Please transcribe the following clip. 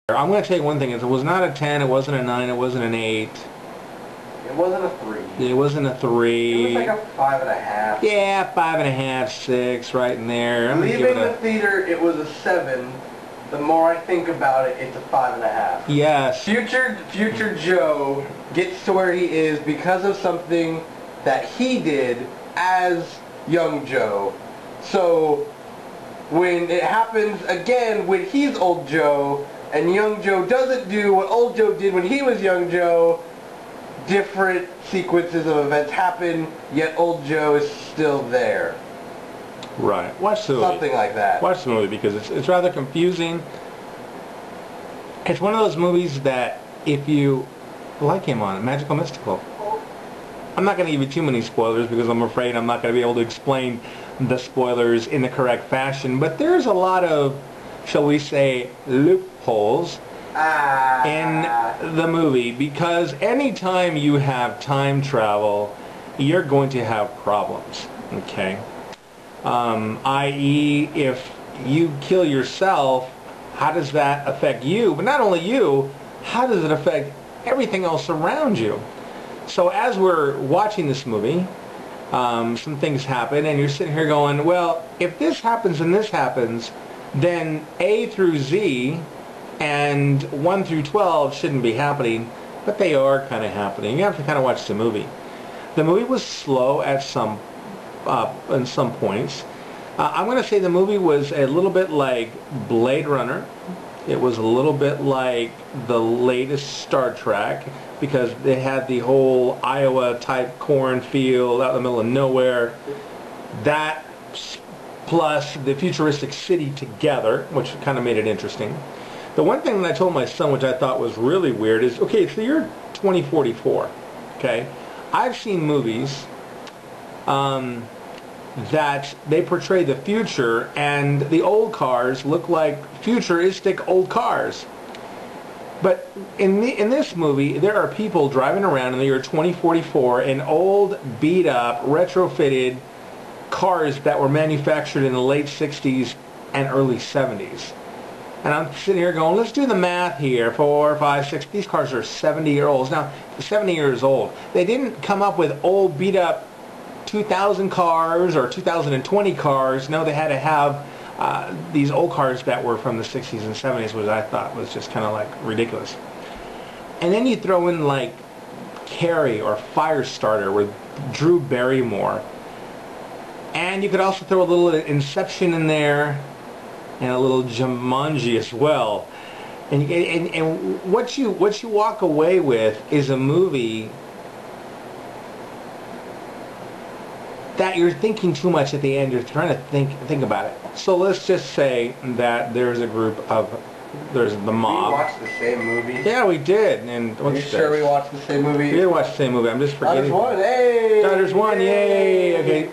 I'm going to tell you one thing. It was not a 10, it wasn't a 9, it wasn't an 8. It wasn't a 3. It wasn't a 3. It was like a 5.5. Yeah, 5.5, 6, right in there. Leaving the theater, it was a 7. The more I think about it, it's a 5.5. Yes. Future Joe gets to where he is because of something that he did as young Joe. So when it happens again when he's old Joe, and young Joe doesn't do what old Joe did when he was young Joe, different sequences of events happen, yet old Joe is still there. Right. Watch the movie. Something like that. Watch the movie because it's rather confusing. It's one of those movies that if you like him on it, Magical Mystical. I'm not going to give you too many spoilers because I'm afraid I'm not going to be able to explain the spoilers in the correct fashion, but there's a lot of, shall we say, loopholes in the movie, because anytime you have time travel, you're going to have problems, okay? I.e., if you kill yourself, how does that affect you? But not only you, how does it affect everything else around you? So as we're watching this movie, some things happen, and you're sitting here going, well, if this happens and this happens, then A through Z and 1 through 12 shouldn't be happening, but they are kind of happening. You have to kind of watch the movie. The movie was slow at some points. I'm going to say the movie was a little bit like Blade Runner. It was a little bit like the latest Star Trek, because they had the whole Iowa-type cornfield out in the middle of nowhere. That plus the futuristic city together, which kind of made it interesting. The one thing that I told my son, which I thought was really weird, is, okay, it's the year 2044, okay? I've seen movies that they portray the future, and the old cars look like futuristic old cars. But in this movie, there are people driving around in the year 2044 in old, beat-up, retrofitted cars that were manufactured in the late 60s and early 70s. And I'm sitting here going, let's do the math here. 4, 5, 6. These cars are 70-year-olds. Now, 70 years old. They didn't come up with old, beat-up 2000 cars or 2020 cars. No, they had to have these old cars that were from the 60s and 70s, which I thought was just kind of like ridiculous. And then you throw in like Carrie or Firestarter with Drew Barrymore. And you could also throw a little Inception in there and a little Jumanj as well. And what you walk away with is a movie that you're thinking too much at the end. You're trying to think about it. So let's just say that there's a group of, there's the mob. We watched the same movie? Yeah, we did. And Are you sure we watched the same movie? We did watch the same movie. I'm just forgetting. There's one. Hey! There's one. Yay! Okay.